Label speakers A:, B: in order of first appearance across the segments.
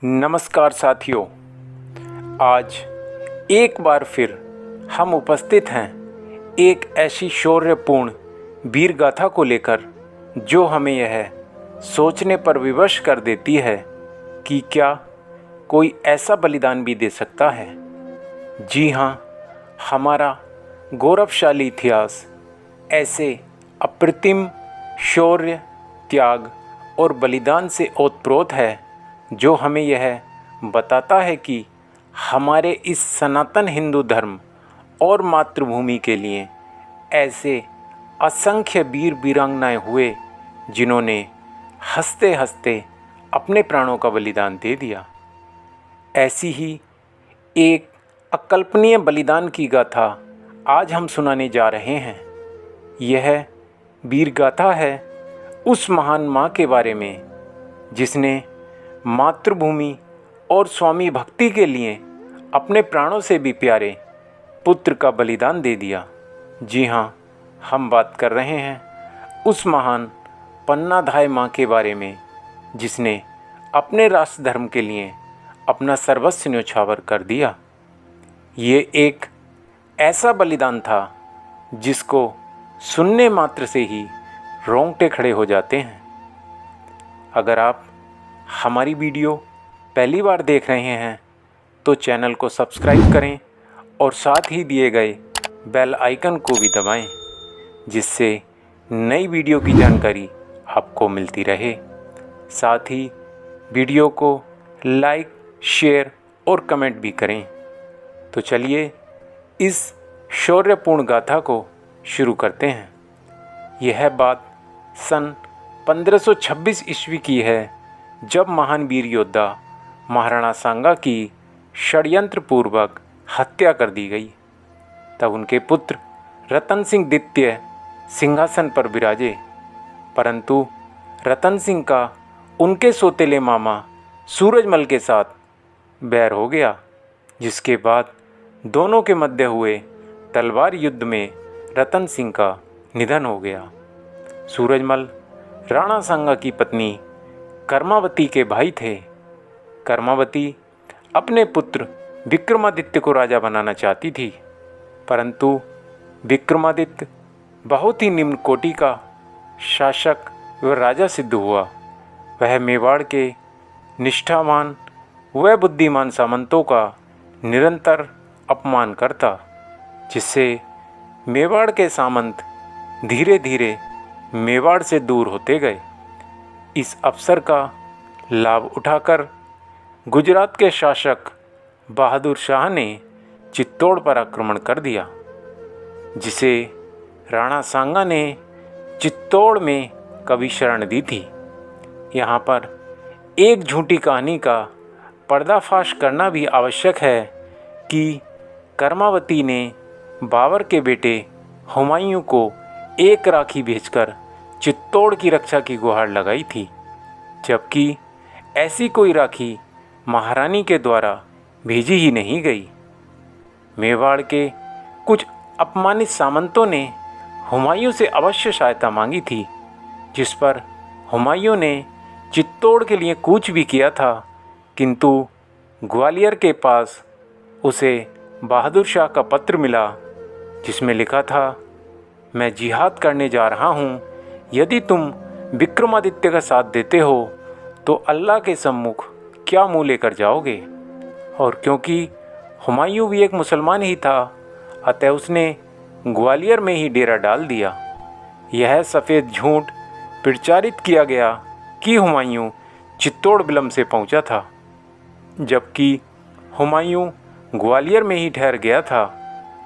A: नमस्कार साथियों, आज एक बार फिर हम उपस्थित हैं एक ऐसी शौर्यपूर्ण वीर गाथा को लेकर जो हमें यह सोचने पर विवश कर देती है कि क्या कोई ऐसा बलिदान भी दे सकता है। जी हाँ, हमारा गौरवशाली इतिहास ऐसे अप्रतिम शौर्य, त्याग और बलिदान से ओतप्रोत है जो हमें यह बताता है कि हमारे इस सनातन हिंदू धर्म और मातृभूमि के लिए ऐसे असंख्य वीर वीरांगनाएं हुए जिन्होंने हंसते हंसते अपने प्राणों का बलिदान दे दिया। ऐसी ही एक अकल्पनीय बलिदान की गाथा आज हम सुनाने जा रहे हैं। यह वीर गाथा है उस महान माँ के बारे में जिसने मातृभूमि और स्वामी भक्ति के लिए अपने प्राणों से भी प्यारे पुत्र का बलिदान दे दिया। जी हाँ, हम बात कर रहे हैं उस महान पन्नाधाय माँ के बारे में जिसने अपने राष्ट्र धर्म के लिए अपना सर्वस्व न्योछावर कर दिया। ये एक ऐसा बलिदान था जिसको सुनने मात्र से ही रोंगटे खड़े हो जाते हैं। अगर आप हमारी वीडियो पहली बार देख रहे हैं तो चैनल को सब्सक्राइब करें और साथ ही दिए गए बेल आइकन को भी दबाएं, जिससे नई वीडियो की जानकारी आपको मिलती रहे। साथ ही वीडियो को लाइक, शेयर और कमेंट भी करें। तो चलिए इस शौर्यपूर्ण गाथा को शुरू करते हैं। यह बात सन 1526 ईस्वी की है, जब महान वीर योद्धा महाराणा सांगा की षड्यंत्र पूर्वक हत्या कर दी गई। तब उनके पुत्र रतन सिंह द्वितीय सिंहासन पर विराजे, परंतु रतन सिंह का उनके सौतेले मामा सूरजमल के साथ बैर हो गया, जिसके बाद दोनों के मध्य हुए तलवार युद्ध में रतन सिंह का निधन हो गया। सूरजमल राणा सांगा की पत्नी कर्मावती के भाई थे। कर्मावती अपने पुत्र विक्रमादित्य को राजा बनाना चाहती थी, परंतु विक्रमादित्य बहुत ही निम्न कोटि का शासक व राजा सिद्ध हुआ। वह मेवाड़ के निष्ठावान व बुद्धिमान सामंतों का निरंतर अपमान करता, जिससे मेवाड़ के सामंत धीरे धीरे मेवाड़ से दूर होते गए। इस अवसर का लाभ उठाकर गुजरात के शासक बहादुर शाह ने चित्तौड़ पर आक्रमण कर दिया, जिसे राणा सांगा ने चित्तौड़ में कभी शरण दी थी। यहाँ पर एक झूठी कहानी का पर्दाफाश करना भी आवश्यक है कि कर्मावती ने बाबर के बेटे हुमायूं को एक राखी भेजकर चित्तौड़ की रक्षा की गुहार लगाई थी, जबकि ऐसी कोई राखी महारानी के द्वारा भेजी ही नहीं गई। मेवाड़ के कुछ अपमानित सामंतों ने हुमायूं से अवश्य सहायता मांगी थी, जिस पर हुमायूं ने चित्तौड़ के लिए कूच भी किया था, किंतु ग्वालियर के पास उसे बहादुर शाह का पत्र मिला, जिसमें लिखा था, मैं जिहाद करने जा रहा हूँ। यदि तुम विक्रमादित्य का साथ देते हो तो अल्लाह के सम्मुख क्या मुँह लेकर जाओगे। और क्योंकि हुमायूं भी एक मुसलमान ही था, अतः उसने ग्वालियर में ही डेरा डाल दिया। यह सफ़ेद झूठ प्रचारित किया गया कि हुमायूं चित्तौड़ विलंब से पहुंचा था, जबकि हुमायूं ग्वालियर में ही ठहर गया था।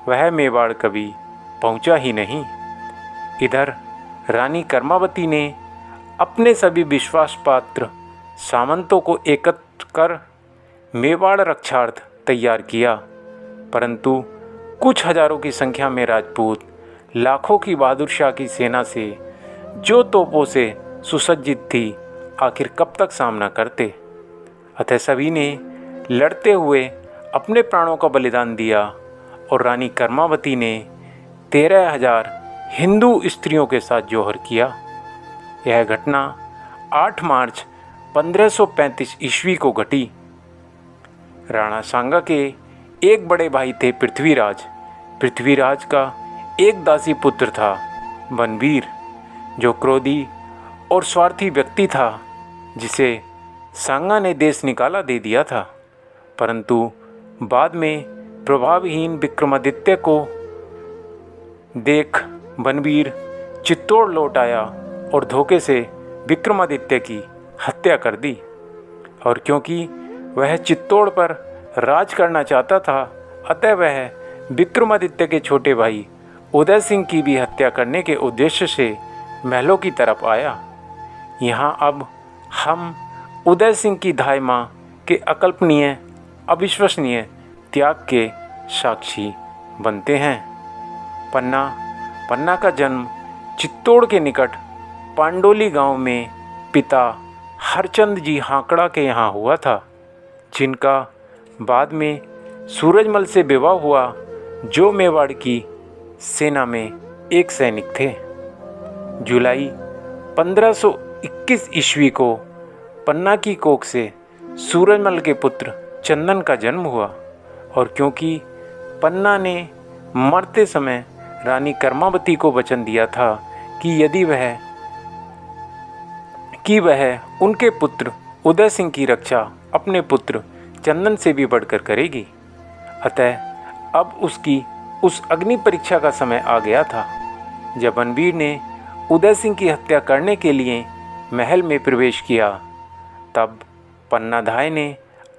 A: वह मेवाड़ कभी पहुंचा ही नहीं। इधर रानी कर्मावती ने अपने सभी विश्वासपात्र सामंतों को एकत्र कर मेवाड़ रक्षार्थ तैयार किया, परंतु कुछ हजारों की संख्या में राजपूत लाखों की बहादुर शाह की सेना से जो तोपों से सुसज्जित थी, आखिर कब तक सामना करते। अतः सभी ने लड़ते हुए अपने प्राणों का बलिदान दिया और रानी कर्मावती ने 13,000 हिंदू स्त्रियों के साथ जौहर किया। यह घटना 8 मार्च 1535 ईस्वी को घटी, राणा सांगा के एक बड़े भाई थे पृथ्वीराज। पृथ्वीराज का एक दासी पुत्र था बनवीर, जो क्रोधी और स्वार्थी व्यक्ति था, जिसे सांगा ने देश निकाला दे दिया था। परंतु बाद में प्रभावहीन विक्रमादित्य को देख बनवीर चित्तौड़ लौट आया और धोखे से विक्रमादित्य की हत्या कर दी। और क्योंकि वह चित्तौड़ पर राज करना चाहता था, अतः वह विक्रमादित्य के छोटे भाई उदय सिंह की भी हत्या करने के उद्देश्य से महलों की तरफ आया। यहाँ अब हम उदय सिंह की धाय माँ के अकल्पनीय, अविश्वसनीय त्याग के साक्षी बनते हैं। पन्ना का जन्म चित्तौड़ के निकट पांडोली गांव में पिता हरचंद जी हाकड़ा के यहाँ हुआ था, जिनका बाद में सूरजमल से विवाह हुआ, जो मेवाड़ की सेना में एक सैनिक थे। जुलाई 1521 ईस्वी को पन्ना की कोख से सूरजमल के पुत्र चंदन का जन्म हुआ। और क्योंकि पन्ना ने मरते समय रानी कर्मावती को वचन दिया था कि यदि वह उनके पुत्र उदय सिंह की रक्षा अपने पुत्र चंदन से भी बढ़कर करेगी, अतः अब उसकी उस अग्नि परीक्षा का समय आ गया था। जब बनवीर ने उदय सिंह की हत्या करने के लिए महल में प्रवेश किया, तब पन्नाधाय ने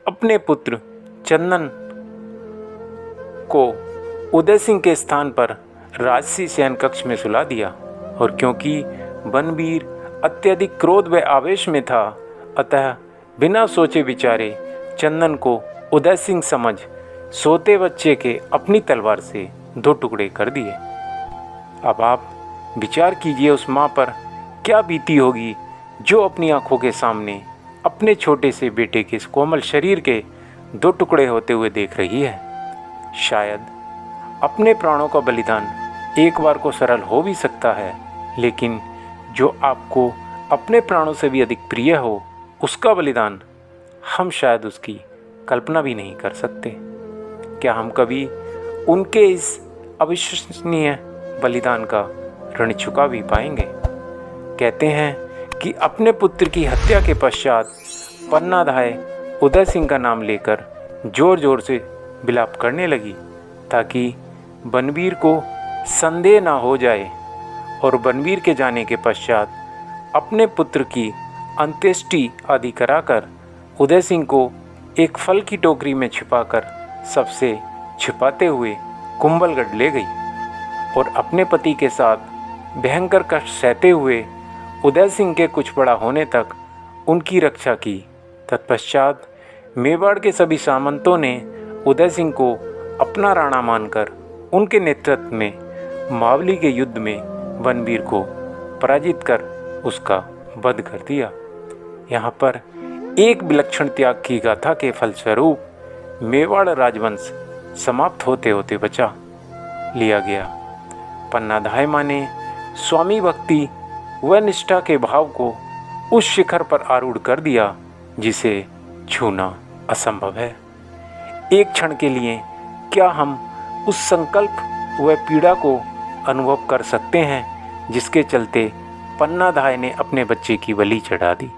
A: अपने पुत्र चंदन को उदय सिंह के स्थान पर राजसी शयन कक्ष में सुला दिया। और क्योंकि बनवीर अत्यधिक क्रोध व आवेश में था, अतः बिना सोचे विचारे चंदन को उदय सिंह समझ सोते बच्चे के अपनी तलवार से 2 टुकड़े कर दिए। अब आप विचार कीजिए उस माँ पर क्या बीती होगी, जो अपनी आंखों के सामने अपने छोटे से बेटे के कोमल शरीर के 2 टुकड़े होते हुए देख रही है। शायद अपने प्राणों का बलिदान एक बार को सरल हो भी सकता है, लेकिन जो आपको अपने प्राणों से भी अधिक प्रिय हो, उसका बलिदान हम शायद उसकी कल्पना भी नहीं कर सकते। क्या हम कभी उनके इस अविश्वसनीय बलिदान का ऋण चुका भी पाएंगे? कहते हैं कि अपने पुत्र की हत्या के पश्चात पन्नाधाय उदय सिंह का नाम लेकर जोर जोर से विलाप करने लगी, ताकि बनवीर को संदेह ना हो जाए। और बनवीर के जाने के पश्चात अपने पुत्र की अंत्येष्टि आदि कराकर उदय सिंह को एक फल की टोकरी में छिपाकर सबसे छिपाते हुए कुंभलगढ़ ले गई और अपने पति के साथ भयंकर कष्ट सहते हुए उदय सिंह के कुछ बड़ा होने तक उनकी रक्षा की। तत्पश्चात मेवाड़ के सभी सामंतों ने उदय सिंह को अपना राणा मानकर उनके नेतृत्व में मावली के युद्ध में बनवीर को पराजित कर उसका वध कर दिया। यहाँ पर एक विलक्षण त्याग की गाथा के फलस्वरूप मेवाड़ राजवंश समाप्त होते होते बचा लिया गया। पन्नाधाय माँ ने स्वामी भक्ति व निष्ठा के भाव को उस शिखर पर आरूढ़ कर दिया जिसे छूना असंभव है। एक क्षण के लिए क्या हम उस संकल्प व पीड़ा को अनुभव कर सकते हैं जिसके चलते पन्नाधाय ने अपने बच्चे की बलि चढ़ा दी।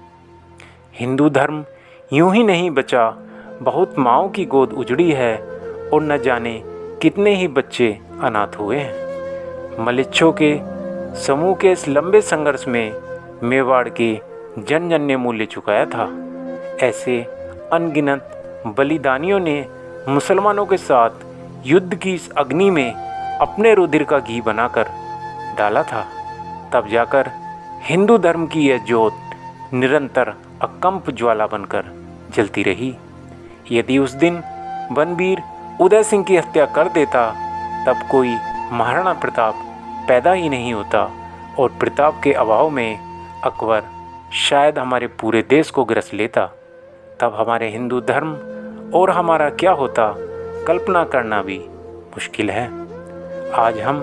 A: हिंदू धर्म यूं ही नहीं बचा, बहुत माँओं की गोद उजड़ी है और न जाने कितने ही बच्चे अनाथ हुए हैं। मलिच्छों के समूह के इस लंबे संघर्ष में मेवाड़ के जन जन ने मूल्य चुकाया था। ऐसे अनगिनत बलिदानियों ने मुसलमानों के साथ युद्ध की इस अग्नि में अपने रुधिर का घी बनाकर डाला था। तब जाकर हिंदू धर्म की यह ज्योत निरंतर अकंप ज्वाला बनकर जलती रही। यदि उस दिन बनवीर उदय सिंह की हत्या कर देता, तब कोई महाराणा प्रताप पैदा ही नहीं होता और प्रताप के अभाव में अकबर शायद हमारे पूरे देश को ग्रस लेता। तब हमारे हिंदू धर्म और हमारा क्या होता, कल्पना करना भी मुश्किल है। आज हम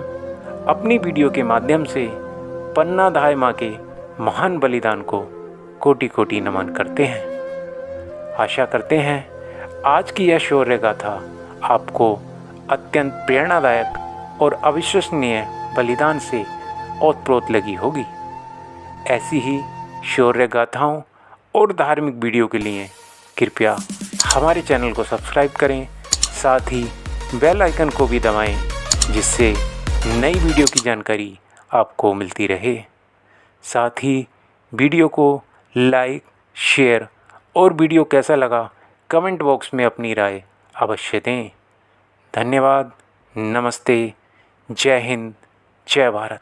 A: अपनी वीडियो के माध्यम से पन्नाधाय माँ के महान बलिदान को कोटि कोटि नमन करते हैं। आशा करते हैं आज की यह शौर्य गाथा आपको अत्यंत प्रेरणादायक और अविश्वसनीय बलिदान से ओतप्रोत लगी होगी। ऐसी ही शौर्य गाथाओं और धार्मिक वीडियो के लिए कृपया हमारे चैनल को सब्सक्राइब करें, साथ ही बेल आइकन को भी दबाएं, जिससे नई वीडियो की जानकारी आपको मिलती रहे। साथ ही वीडियो को लाइक, शेयर और वीडियो कैसा लगा कमेंट बॉक्स में अपनी राय अवश्य दें। धन्यवाद। नमस्ते। जय हिंद। जय भारत।